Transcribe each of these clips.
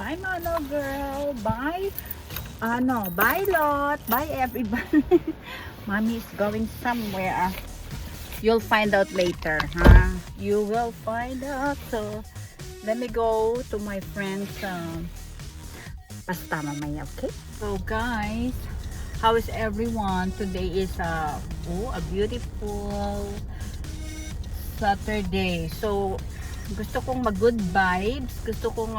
Bye, Mono Girl. Bye. Bye, Lot. Bye, everybody. Mommy is going somewhere. You'll find out later, huh? You will find out. So, let me go to my friend's pasta mamaya, okay? So, guys, how is everyone? Today is a beautiful Saturday. So, gusto kong mag-good vibes. Gusto kong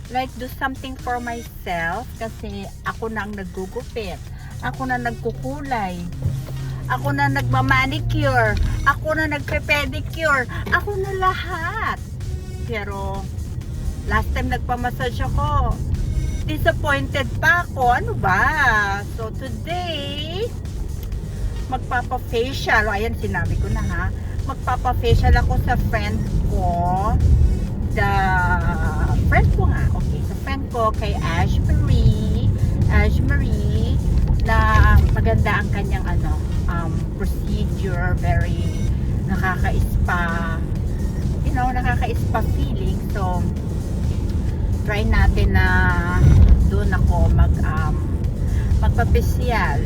like do something for myself kasi ako na ang naggugupit. Ako na nagkukulay. Ako na nagmamanicure. Ako na nagpe-pedicure. Ako na lahat. Pero last time nagpamassage ako, disappointed pa ako. Ano ba? So today, magpapa-facial. Ayan, sinabi ko na ha. Magpapa-facial ako sa friend ko. Friend ko nga. Okay, sa friend ko kay Ash Marie na maganda ang kanyang procedure, very nakaka-spa, nakaka-spa feeling. So try natin na doon ako magpapesyal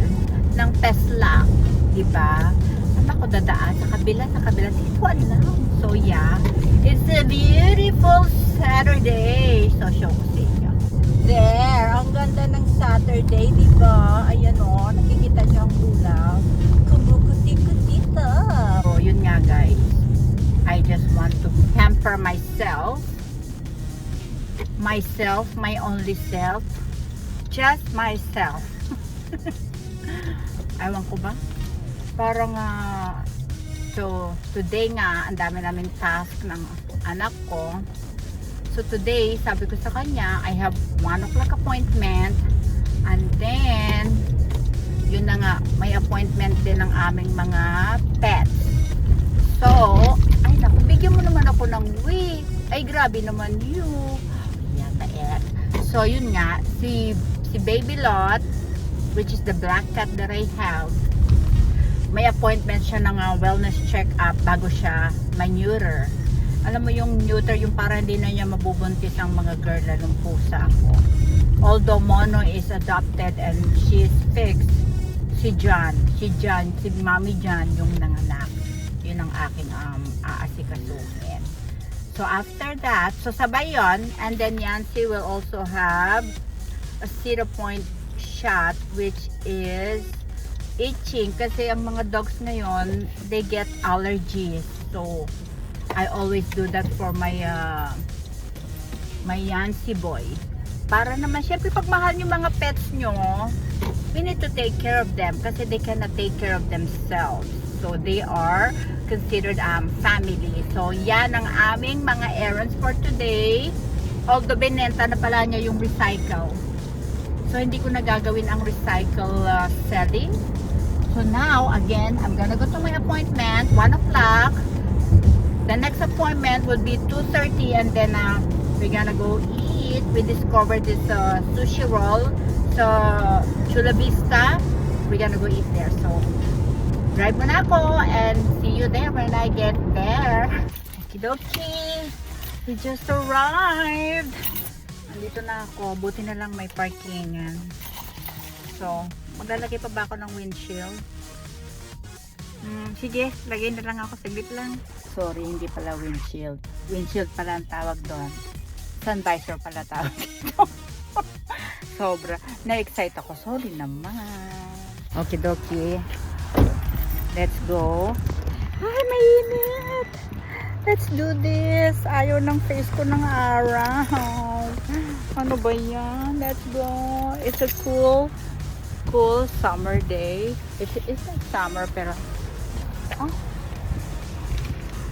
ng Tesla, di ba? Saan ako dadaan? Sa kabila, hindi ko alam. So yeah, it's a beautiful Saturday. So show ko sa inyo. There, ang ganda ng Saturday, di ba? Ayan o, nakikita nyo ang ulap. Kumukuti-kutita. So yun nga guys, I just want to pamper myself, my only self, just myself. Ewan ko ba? Parang so today nga ang dami namin task ng anak ko. So today, sabi ko sa kanya, I have 1 o'clock appointment, and then yun na nga, may appointment din ng aming mga pets. So ay naku, bigyan mo naman ako ng week. Ay grabe naman you. So yun nga, si Baby Lot, which is the black cat that I have, may appointment siya ng wellness check-up bago siya ma-neuter. Alam mo yung neuter, yung para hindi na niya mabubuntis ang mga girl, lalong pusa ako. Although Mono is adopted and she is fixed, si Mommy John yung nanganak. Yun ang aking aasikasuhin. So after that, so sabay yon, and then Yancy will also have a 0-point shot, which is itching kasi ang mga dogs ngayon, they get allergies. So I always do that for my Yancy boy. Para naman syempre pag mahal yung mga pets nyo, we need to take care of them kasi they cannot take care of themselves. So they are considered family. So yan ang aming mga errands for today. Although binenta na pala niya yung recycle. So hindi ko na gagawin ang recycle selling. So now again, I'm gonna go to my appointment 1 o'clock. The next appointment will be 2:30, and then we're gonna go eat. We discovered this sushi roll sa Chula Vista. We're gonna go eat there. So drive muna ako and see you there when I get there. Okidoki, we just arrived. Andito na ako. Buti na lang may parkingan. So maglalagay pa ba ako ng windshield? Sige, lagay na lang ako. Saglit lang. Sorry, hindi pala windshield. Windshield pala ang tawag doon. Sun visor pala tawag dito. Sobra. Na-excite ako. Sorry naman. Okidoki. Let's go. Ay, mainit. Let's do this. Ayaw ng face ko ng araw. Ano ba yan? Let's go. It's a cool summer day. It's not summer pero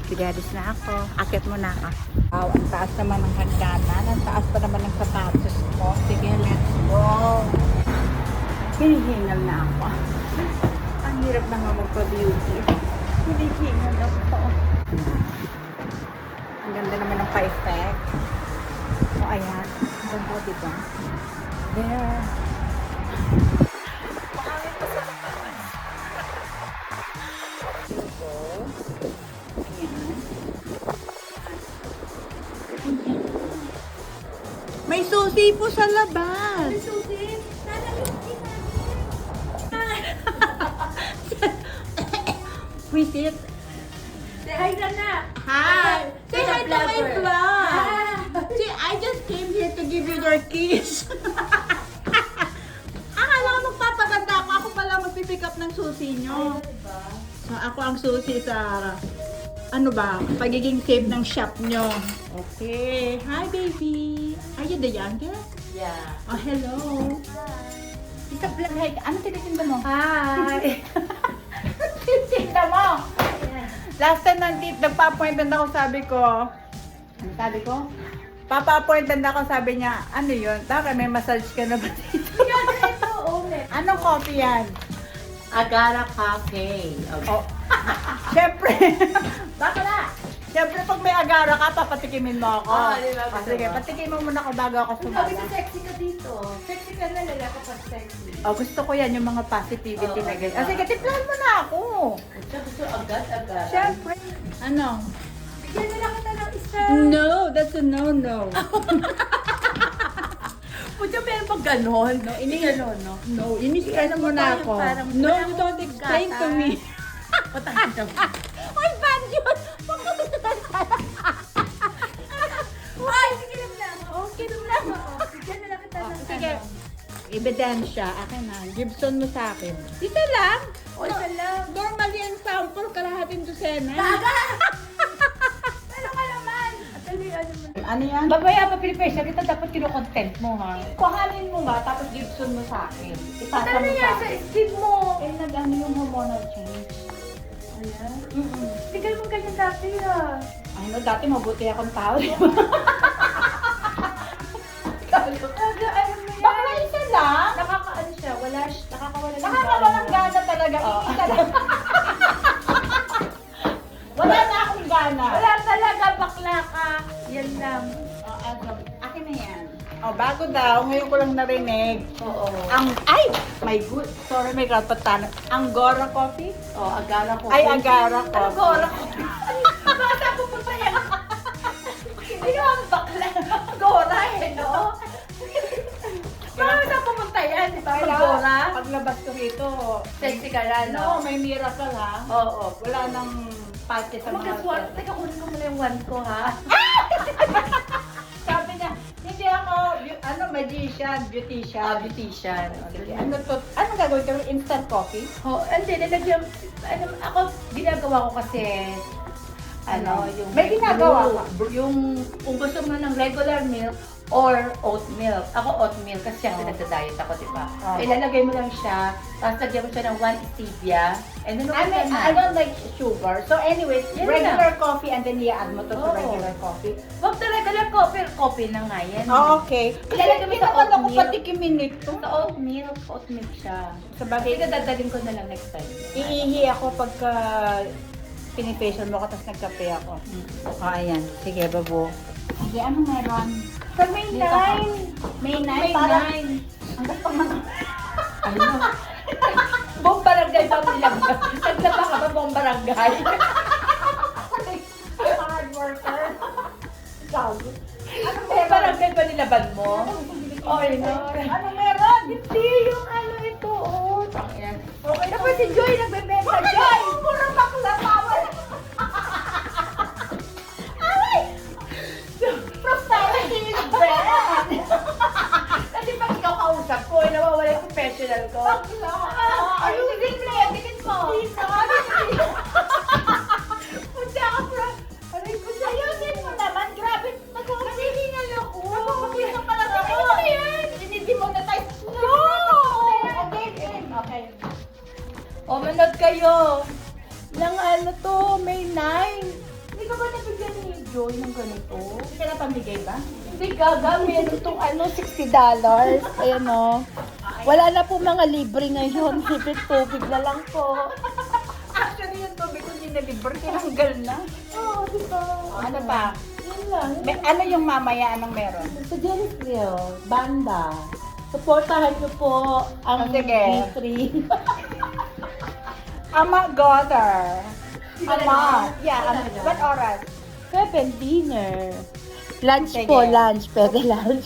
Pidadis na ako. Akit mo na ako. Wow, ang taas naman ng hagdanan. Ang taas pa naman ng sapatos ko. Sige, let's go. Hinihingal na ako. Ang hirap na nga magpa-beauty. Hinihingal ako. Ang ganda naman ng pa-effect. O, ayan. Ang ganda, diba? There. Pahangin pa sa taas. Go. Ayan. May susi po sa labas. May susi. Sana yung Visit. Say hi na. Hi. Say hi to my Vlogger. vlog. See, I just came here to give you your kiss. Akala ko magpapaganda ako. Ako pala magpipick up ng susi nyo. Diba? So, ako ang susi sa, ano ba, pagiging safe ng shop nyo. Okay. Hi, baby. Are you the youngest? Yeah. Oh, hello. Tita Vlog, hi. Ano tinitinda mo? Hi. Tinitinda mo? Last time nagpa-appointment ako, sabi ko, ano sabi ko? Papa-appointment ako, sabi niya, ano yun? Bakit may massage ka na ba dito? Anong coffee yan? Agara Cafe. Okay. Oh. Siyempre. Bakla. Siyempre, pag may agara ka, papatikimin mo ako. Di ba? Sige, patikimin mo muna ako bago ako Sabi sumama. ko, sexy ka dito. Sexy ka na, lalaki pa sexy. Oh, gusto ko yan, yung mga positivity Oo, na ganyan. diba? Sige, tiplahan mo na ako. Gusto agad-agad. Siyempre. Ano? Bigyan na lang kita ng isa. No, that's a no-no. Puto meron pang ganon. No, ganon, no? No, ini-stress mo na ako. Parang- No, parang you don't explain to gata. me. Patangin ka ba? Ay, bad yun! Ay, sige lang lang. Okay lang lang. Bigyan na lang kita ng Sige. ano. Ebidensya, akin na. Gibson mo sa akin. Isa lang? O, isa lang. Normally ang sample, kalahating dosena. Baga! Ano ka naman? Atali, ano man. Ano yan? Babaya pa Pilipesa, kita dapat kino-content mo ha. Kuhanin mo nga, tapos Gibson mo sa akin. Ipasa Ano mo yan sa sa akin. skin mo? Eh, nag-ano yung hormonal change. Ayan. Mm-mm. Tigil mo ganyan dati ha. Ay, no, dati mabuti akong tao. Aga, ano mo yan? Baka isa lang. Nakakaano siya, nakakawala ng Nakakawalang gana talaga. Oo. Isa lang. Wala na akong gana. Wala talaga, bakla ka. Yan lang. Akin na yan. Oh, bago daw, ngayon ko lang narinig. Oo. Ay! My good. Sorry, may kapatan. Angora coffee? Oh, agara ko. Ay, Agara coffee. Agara ko. Bata pupunta yan. Hindi naman bakla. Agora eh, no? Bata pupunta yan, di ba? Agora. Paglabas ko rito. Sexy ka na, No, no? may miracle ha. Oo. Wala nang pati sa mga Magkaswat. Teka, kunin ko muna yung one ko, ha? Sabi niya, hindi ako, magician, beautician. Beautician. Sige, ano gagawin ko? Instant coffee? Oh, hindi, nilagyan, ako, ginagawa ko kasi, yung... May ginagawa Yung, kung gusto mo ng regular milk, or oat milk. Ako oat milk kasi siyempre nagda-diet ako, di ba? Oh. Ilalagay mo lang siya, tapos lagyan mo siya ng 1 stevia, and then I don't like sugar. So anyways, Yan regular coffee and then i-add mo to sa Oo. regular coffee. Wag na regular coffee na nga yan. Okay. Ilalagay mo Hindi sa naman ako oatmeal. patikimin nito. Sa oat milk siya. Sa bagay, Sige, dadalhin ko na lang next time. iihi ako pagka pinifacial mo ko tapos nagkape ako. Oh, ayan. Sige, babo. Sige, anong meron? Sa May 9. May 9? May Parang, 9. hanggang pang mga... Ano? Buong barangay ba nilabas? Naglaba ka ba buong barangay? Hard worker. Sabi. Anong Buong meron? barangay ba nilaban mo? Oh, no. Anong meron? Hindi, yung ano ito, oh. Ayan. Okay, Tapos si Joy nagbebenta. Joy! Puro bakla tawal. Ay! Prosperity is bad. Kasi pag ikaw kausap ko, nawawala yung professional ko. Bakla. Ayusin mo, tingin mo. Punta ka, bro. Aray ko, ayusin mo naman. Grabe. Nagkakasingal ako. Nagkakasingal pala sa ako. Ano yan? Hindi-demonetize. No! Okay. Okay. O, manood kayo. Nang ano to, May 9. Hindi ka ba nabigyan ni Joy ng ganito? Hindi ka na pamigay ba? Hindi gaga, meron itong $60. Ayan o. Wala na po mga libre ngayon. Tubig na lang po. Actually, yung tubig ko hindi na-libre. Tinanggal na. Oo, di ba? Ano pa? Yun lang. Ano yung mamaya? Anong meron? Sa Jerry's Grill, banda. Supportahan niyo po ang Sige. B3. Ama Goddard. Wala Ama. na. Yeah. Wala na. What oras? 7 dinner. Lunch Sige. po, lunch. Pwede lunch.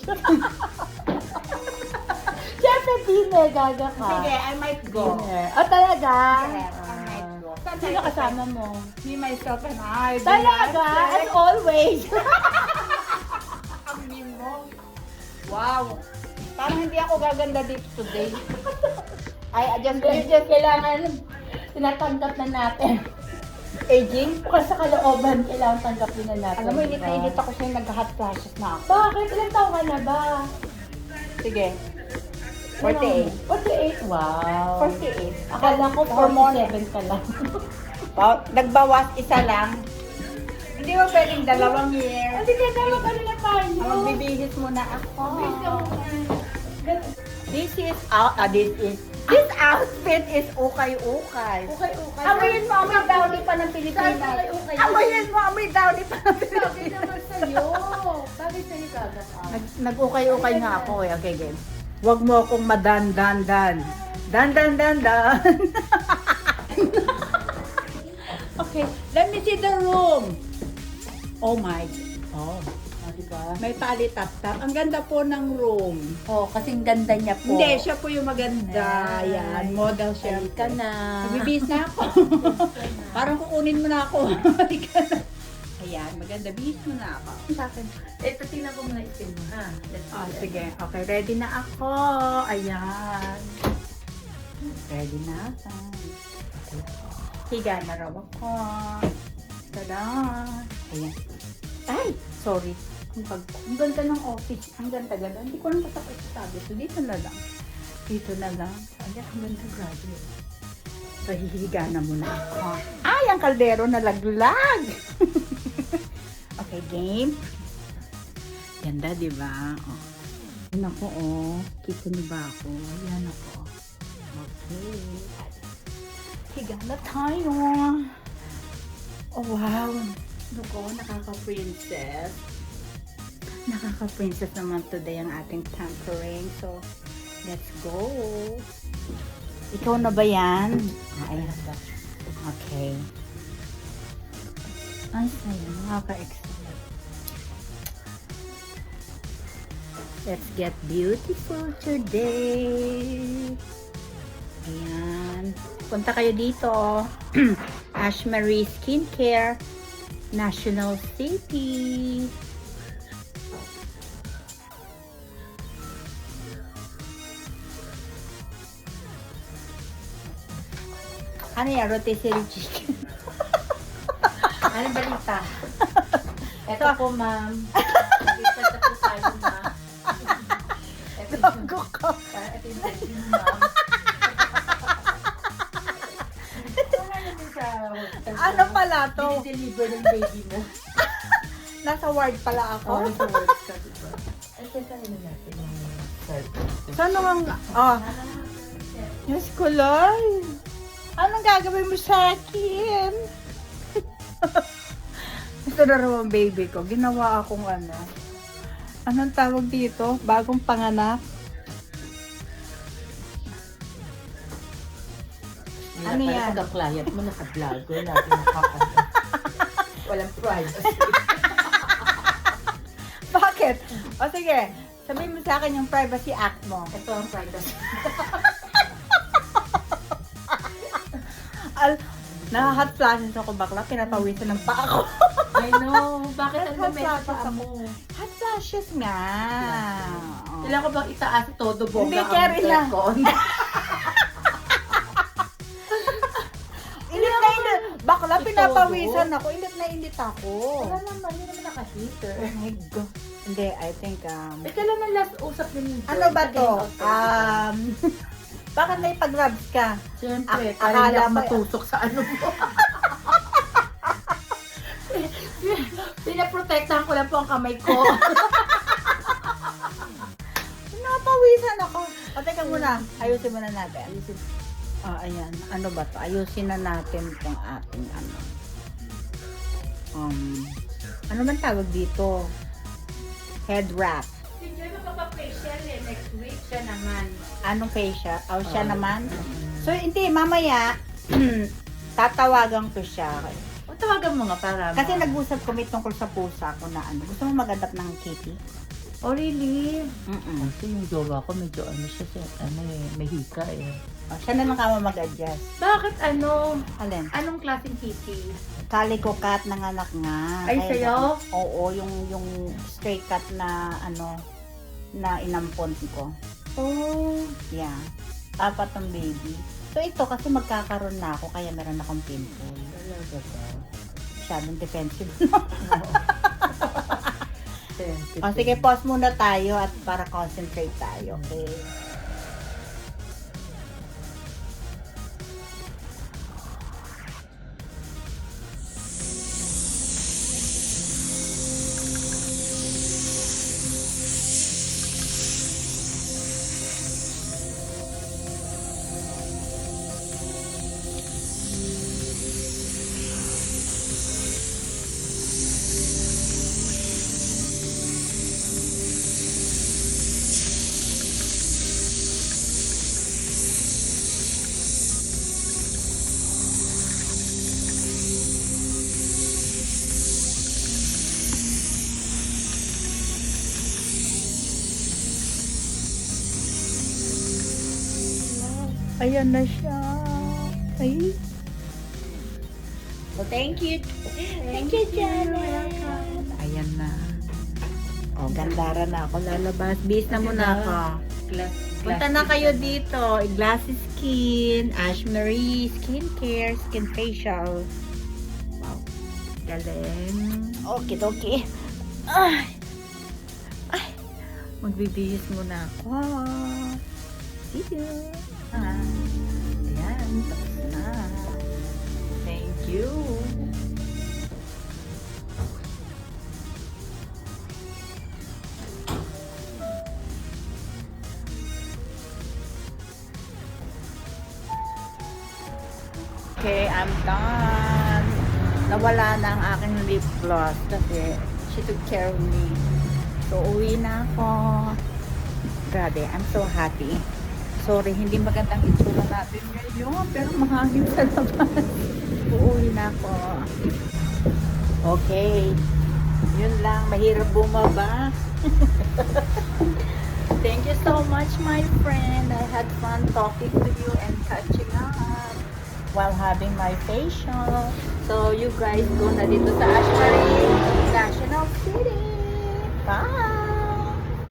Siyempre, dinner, gaga ka. Sige, I might go. Dinner. Oh, talaga? Yes, I might go. Sino kasama mo? Me, myself, and I. Talaga? As always. Ang mo. Wow. Parang hindi ako gaganda dito today. I just Kailangan tinatanggap na natin. aging. Kasi sa kalooban, kailangan tanggapin na natin. Alam mo, init na init ako sa'yo, nag-hot flashes na ako. Bakit? Ilang taon ka na ba? Sige. 48. 48? Wow. 48. Akala ko Hormone. 47 ka lang. Wow, nagbawas isa lang. Hindi mo pwedeng 2 year. Hindi ka naman ka na tayo. Magbibihis muna ako. This is This outfit is ukay-ukay. okay. Amoyin mo, amoy downy pa ng Pilipinas. Saan ukay-ukay? Amoyin mo, amoy downy pa ng Bagay Pilipinas. naman sa'yo. Bagay sa'yo gagas. Nag-ukay-ukay nga ako eh. Okay, game. Huwag mo akong madan-dan-dan. Dan-dan-dan-dan. Okay, let me see the room. Oh my. Oh, Diba? may palitap-tap. Ang ganda po ng room. Oh, kasing ganda niya po. Hindi, siya po yung maganda. Yan, model siya. Halika na. Magbibihis na ako. Parang kukunin mo na ako. Halika na. Ayan, maganda. Bihis mo na ako. Sa akin. Ito, tingnan ko muna itin mo, ha? Oh, sige. Okay, ready na ako. Ayan. Ready na ako. Higa na raw ako. Tada! Ayan. Ay! Sorry. Ang ganda ng office. Ang ganda-ganda. Hindi ko lang patak sabi. So, dito na lang. Dito na lang. Ayan, ang ganda. Grabe. So, hihiga na muna ako. Ay, ang kaldero nalaglag! Okay, game. Ganda, di ba? Oh. Yan ako, oh. Kita niyo ba ako? Yan ako. Okay. Higa na tayo. Oh, wow. Look, oh, nakaka-princess. Nakaka-princess naman today ang ating pampering. So, let's go. Ikaw na ba yan? Ay, okay. Ay, saya. Nakaka-excite. Let's get beautiful today. Ayan. Punta kayo dito. Ashmarie Skincare, National City. Ano yan? Rotisserie chicken. Anong balita? Ito po, ma'am. Nakita po tayo, ma'am. Ito Gago ka. Ito yung baby mo, ma'am. Wala naman sa hospital. Ano pala to? Deliver ng baby mo. Nasa ward pala ako. Oh, sa words ka, diba? Ito sa rin natin yung service. Saan naman? Oh, Diyos ko, Lord. Anong gagawin mo sa akin? Ito na raw ang baby ko. Ginawa akong ano. Anong tawag dito? Bagong panganak. Ano yan? Pag ang client mo naka-vlog, wala natin nakakano. Walang privacy. Bakit? O sige, sabihin mo sa akin yung privacy act mo. Ito ang privacy. Naka-hot flashes ako bakla. Pinapawisan ng paa ko. I know. Bakit ang Hot gamit flashes pa ako. mo? Hot flashes nga. Oh. Kailangan ko bang itaas todo bongga Hindi, carry lang. aircon? Init na init. Bakla, Ito, pinapawisan ako. Init na init ako. Wala naman, hindi naman naka-heater. Oh my God. Hindi, I think, Eh, kailan na last usap yun? ano ba to? Bakit may pag-rubs ka? Siyempre, akala para ko- matusok sa ano mo. Pinaprotektahan ko lang po ang kamay ko. Pinapawisan ako. O, teka muna. Ayusin muna natin. Ayan. Ano ba to? Ayusin na natin itong ating ano. Ano man tawag dito? Head wrap. Si Joy magpapafacial next week. Siya naman. Anong facial? Siya naman? So, hindi. Mamaya, tatawagan ko siya. Tawagan mo nga para Kasi nag-usap kami tungkol sa pusa ko na ano. Gusto mo mag-adapt ng kitty? Oh, really? Mm-mm. Kasi yung jowa ko medyo ano siya, may hika eh. O, siya na lang kama mag-adjust. Bakit ano? Alin? Anong klaseng kitty? Calico cat ng anak nga. Ay, sa'yo? Oo, yung stray cat na ano, na inampon ko. Oh. Yeah. 4 ang baby. So ito kasi magkakaroon na ako kaya meron akong pimple. Talaga ba? Masyadong defensive. Sensitive. O sige, pause muna tayo at para concentrate tayo. Okay. Ayan na siya. Ay. So, thank you. Thank you, Janet. Ayan na. O, gandara na ako lalabas. Bis na muna ako. Punta na kayo dito. Glassy Skin, Ash Marie, Skincare, Skin Facial. Wow. Galing. Okay, okay. Ay. Ay. Magbibihis muna ako. See you. Ayan, tapos na. Thank you. Okay, I'm done. Nawala na ang aking lip gloss kasi she took care of me. So, uwi na ako. Grabe, I'm so happy. Sorry, hindi magandang itsura natin ngayon, pero mahangin sa labas. Uuwi na ako. Okay. Yun lang, mahirap bumaba. Thank you so much, my friend. I had fun talking to you and catching up while having my facial. So, you guys go na dito sa Ashbury National City. Bye!